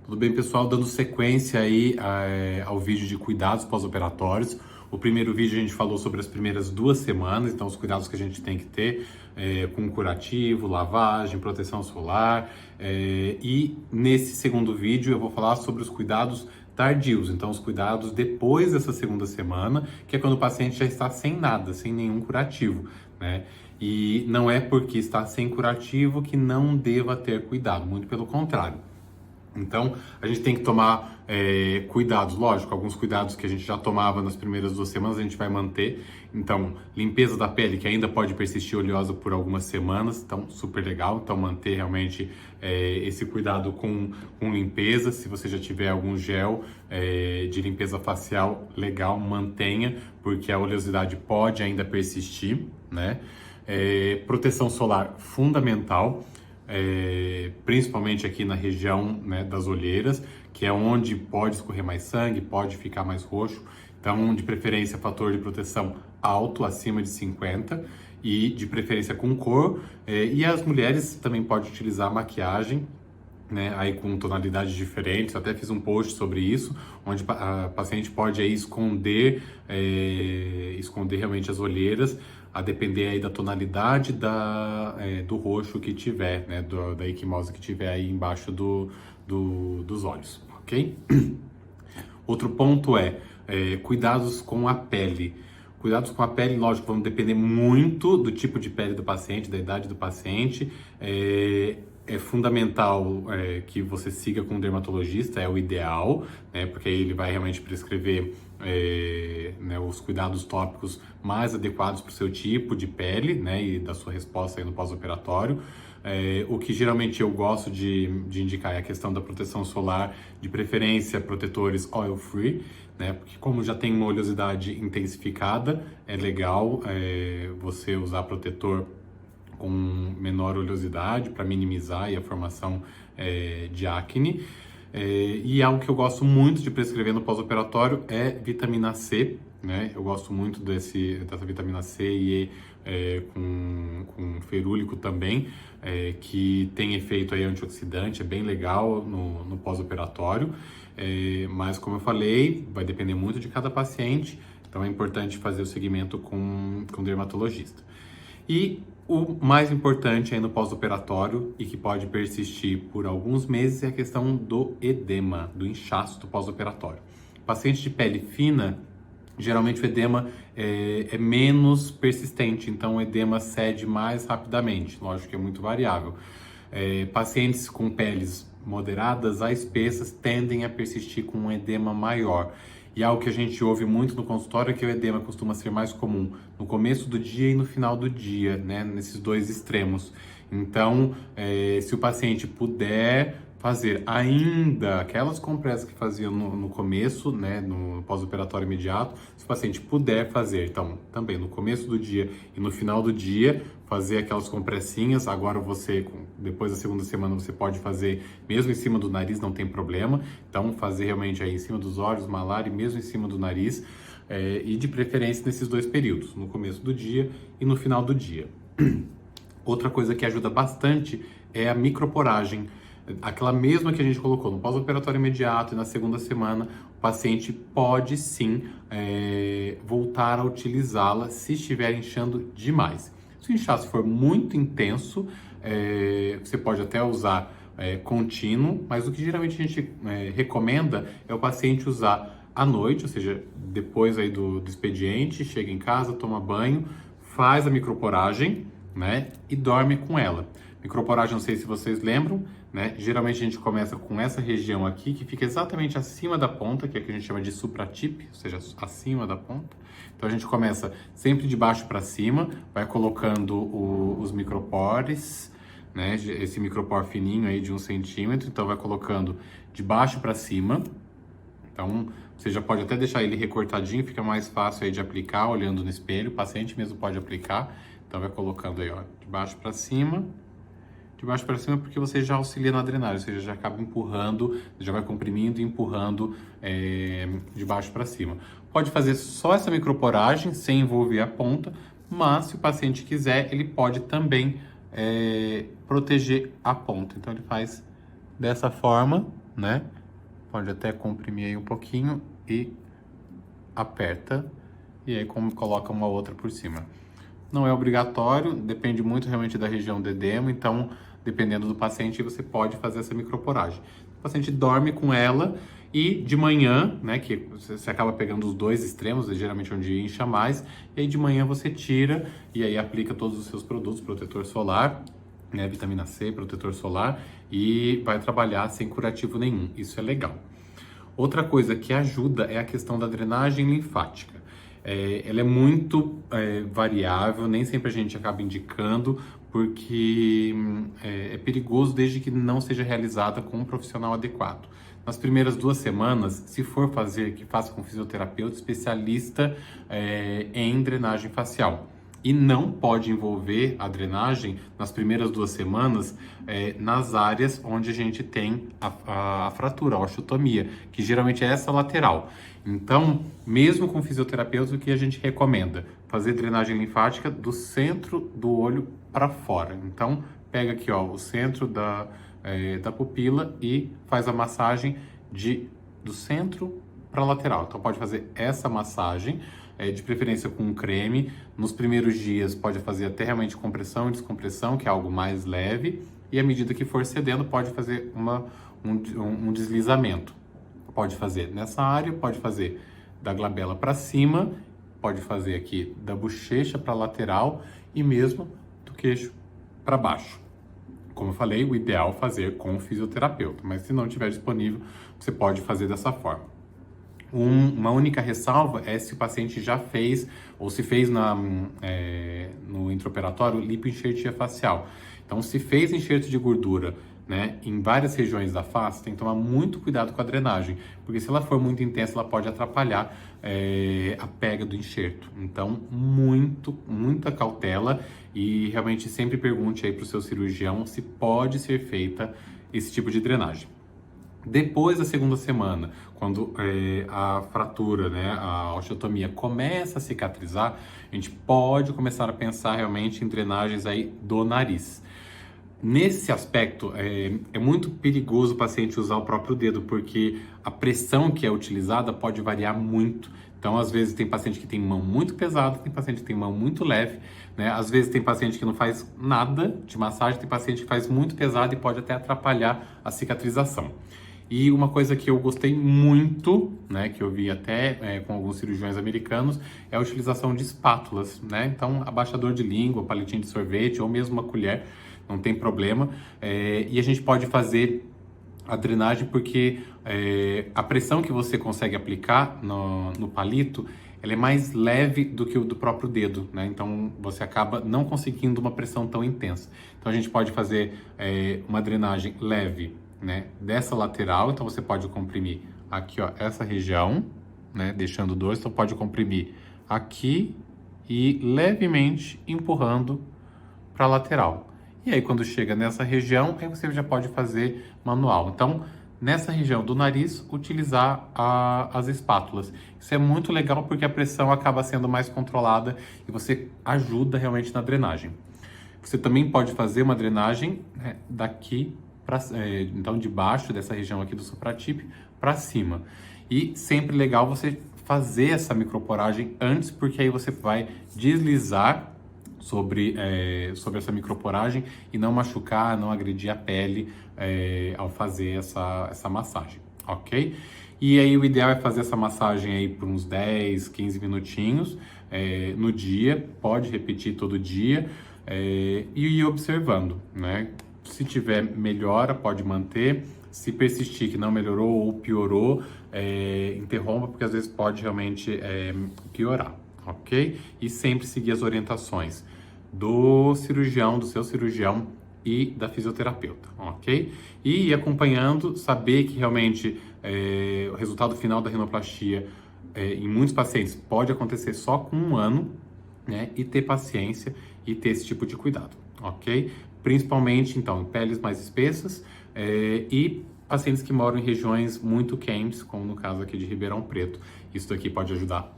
Tudo bem, pessoal? Dando sequência aí ao vídeo de cuidados pós-operatórios. O primeiro vídeo a gente falou sobre as primeiras 2 semanas, então os cuidados que a gente tem que ter com curativo, lavagem, proteção solar. E nesse segundo vídeo eu vou falar sobre os cuidados tardios, então os cuidados depois dessa segunda semana, que é quando o paciente já está sem nada, sem nenhum curativo, né? E não é porque está sem curativo que não deva ter cuidado, muito pelo contrário. Então, a gente tem que tomar cuidados, lógico, alguns cuidados que a gente já tomava nas primeiras 2 semanas, a gente vai manter. Então, limpeza da pele, que ainda pode persistir oleosa por algumas semanas, então, super legal. Então, manter realmente esse cuidado com limpeza. Se você já tiver algum gel de limpeza facial, legal, mantenha, porque a oleosidade pode ainda persistir, né? Proteção solar, fundamental. Principalmente aqui na região, né, das olheiras, que é onde pode escorrer mais sangue, pode ficar mais roxo. Então, de preferência, fator de proteção alto, acima de 50, e de preferência com cor. E as mulheres também podem utilizar maquiagem, né, aí com tonalidades diferentes. Até fiz um post sobre isso, onde a paciente pode aí esconder realmente as olheiras, a depender aí da tonalidade do roxo que tiver, né, da equimose que tiver aí embaixo dos olhos, ok? Outro ponto cuidados com a pele. Cuidados com a pele, lógico, vão depender muito do tipo de pele do paciente, da idade do paciente. É fundamental que você siga com um dermatologista, é o ideal, né, porque aí ele vai realmente prescrever né, os cuidados tópicos mais adequados para o seu tipo de pele, né, e da sua resposta aí no pós-operatório. O que geralmente eu gosto de indicar é a questão da proteção solar, de preferência protetores oil-free, né, porque como já tem uma oleosidade intensificada, é legal você usar protetor com menor oleosidade para minimizar aí a formação de acne. E algo que eu gosto muito de prescrever no pós-operatório é vitamina C, né? Eu gosto muito dessa vitamina C e E com ferúlico também, que tem efeito aí antioxidante, é bem legal no pós-operatório. Mas como eu falei, vai depender muito de cada paciente, então é importante fazer o segmento com o dermatologista. E o mais importante aí no pós-operatório e que pode persistir por alguns meses é a questão do edema, do inchaço do pós-operatório. Paciente de pele fina, geralmente o edema é menos persistente, então o edema cede mais rapidamente, lógico que é muito variável. Pacientes com peles moderadas a espessas tendem a persistir com um edema maior. E algo que a gente ouve muito no consultório é que o edema costuma ser mais comum no começo do dia e no final do dia, né? Nesses dois extremos. Então, se o paciente puder fazer ainda aquelas compressas que fazia no começo, né, no pós-operatório imediato, se o paciente puder fazer, então, também no começo do dia e no final do dia, fazer aquelas compressinhas. Agora depois da segunda semana, você pode fazer mesmo em cima do nariz, não tem problema. Então, fazer realmente aí em cima dos olhos, malar e mesmo em cima do nariz, e de preferência nesses dois períodos, no começo do dia e no final do dia. Outra coisa que ajuda bastante é a microporagem. Aquela mesma que a gente colocou no pós-operatório imediato e na segunda semana, o paciente pode sim voltar a utilizá-la se estiver inchando demais. Se o inchaço for muito intenso, você pode até usar contínuo, mas o que geralmente a gente recomenda é o paciente usar à noite, ou seja, depois aí do expediente, chega em casa, toma banho, faz a microporagem, né, e dorme com ela. Microporagem, não sei se vocês lembram, né? Geralmente a gente começa com essa região aqui, que fica exatamente acima da ponta, que é o que a gente chama de supratip, ou seja, acima da ponta. Então a gente começa sempre de baixo para cima, vai colocando os micropores, né? Esse micropor fininho aí de 1 centímetro, então vai colocando de baixo para cima. Então você já pode até deixar ele recortadinho, fica mais fácil aí de aplicar, olhando no espelho, o paciente mesmo pode aplicar. Então vai colocando aí, ó, de baixo para cima. De baixo para cima, porque você já auxilia na drenagem, ou seja, já acaba empurrando, já vai comprimindo e empurrando de baixo para cima. Pode fazer só essa microporagem sem envolver a ponta, mas se o paciente quiser, ele pode também proteger a ponta. Então ele faz dessa forma, né? Pode até comprimir aí um pouquinho e aperta. E aí coloca uma outra por cima. Não é obrigatório, depende muito realmente da região do edema, então, dependendo do paciente, você pode fazer essa microporagem. O paciente dorme com ela e de manhã, né, que você acaba pegando os dois extremos, geralmente onde incha mais, e aí de manhã você tira e aí aplica todos os seus produtos, protetor solar, né, vitamina C, protetor solar, e vai trabalhar sem curativo nenhum. Isso é legal. Outra coisa que ajuda é a questão da drenagem linfática. Ela é muito variável, nem sempre a gente acaba indicando, porque é perigoso desde que não seja realizada com um profissional adequado. Nas primeiras 2 semanas, se for fazer, que faça com fisioterapeuta especialista em drenagem facial. E não pode envolver a drenagem nas primeiras 2 semanas nas áreas onde a gente tem a fratura, a osteotomia, que geralmente é essa lateral. Então, mesmo com fisioterapeuta, o que a gente recomenda? Fazer drenagem linfática do centro do olho para fora. Então, pega aqui ó, o centro da pupila e faz a massagem do centro para a lateral. Então, pode fazer essa massagem, de preferência com um creme. Nos primeiros dias pode fazer até realmente compressão e descompressão, que é algo mais leve, e à medida que for cedendo pode fazer um deslizamento. Pode fazer nessa área, pode fazer da glabela para cima, pode fazer aqui da bochecha para lateral e mesmo do queixo para baixo. Como eu falei, o ideal é fazer com o fisioterapeuta, mas se não estiver disponível, você pode fazer dessa forma. Uma única ressalva é se o paciente já fez ou se fez no intraoperatório lipoenxertia facial. Então, se fez enxerto de gordura, né, em várias regiões da face, tem que tomar muito cuidado com a drenagem, porque se ela for muito intensa, ela pode atrapalhar a pega do enxerto. Então, muita cautela e realmente sempre pergunte aí para o seu cirurgião se pode ser feita esse tipo de drenagem. Depois da segunda semana, quando a fratura, né, a osteotomia começa a cicatrizar, a gente pode começar a pensar realmente em drenagens aí do nariz. Nesse aspecto, é muito perigoso o paciente usar o próprio dedo, porque a pressão que é utilizada pode variar muito. Então, às vezes, tem paciente que tem mão muito pesada, tem paciente que tem mão muito leve, né? Às vezes, tem paciente que não faz nada de massagem, tem paciente que faz muito pesado e pode até atrapalhar a cicatrização. E uma coisa que eu gostei muito, né, que eu vi até com alguns cirurgiões americanos, é a utilização de espátulas, né? Então, abaixador de língua, palitinho de sorvete ou mesmo uma colher, não tem problema. E a gente pode fazer a drenagem porque a pressão que você consegue aplicar no palito, ela é mais leve do que o do próprio dedo, né? Então, você acaba não conseguindo uma pressão tão intensa. Então, a gente pode fazer uma drenagem leve, né, dessa lateral. Então você pode comprimir aqui, ó, essa região, né, deixando dois. Então pode comprimir aqui e levemente empurrando para a lateral. E aí quando chega nessa região, aí você já pode fazer manual. Então nessa região do nariz, utilizar as espátulas. Isso é muito legal porque a pressão acaba sendo mais controlada e você ajuda realmente na drenagem. Você também pode fazer uma drenagem, né, daqui então de baixo dessa região aqui do supratípio para cima. E sempre legal você fazer essa microporagem antes, porque aí você vai deslizar sobre essa microporagem e não machucar, não agredir a pele ao fazer essa massagem, ok? E aí o ideal é fazer essa massagem aí por uns 10, 15 minutinhos no dia, pode repetir todo dia e ir observando, né? Se tiver melhora, pode manter. Se persistir que não melhorou ou piorou, interrompa, porque às vezes pode realmente piorar, ok? E sempre seguir as orientações do cirurgião, do seu cirurgião e da fisioterapeuta, ok? E ir acompanhando, saber que realmente o resultado final da rinoplastia em muitos pacientes pode acontecer só com 1 ano, né? E ter paciência e ter esse tipo de cuidado, ok? Principalmente, então, em peles mais espessas e pacientes que moram em regiões muito quentes, como no caso aqui de Ribeirão Preto. Isso daqui pode ajudar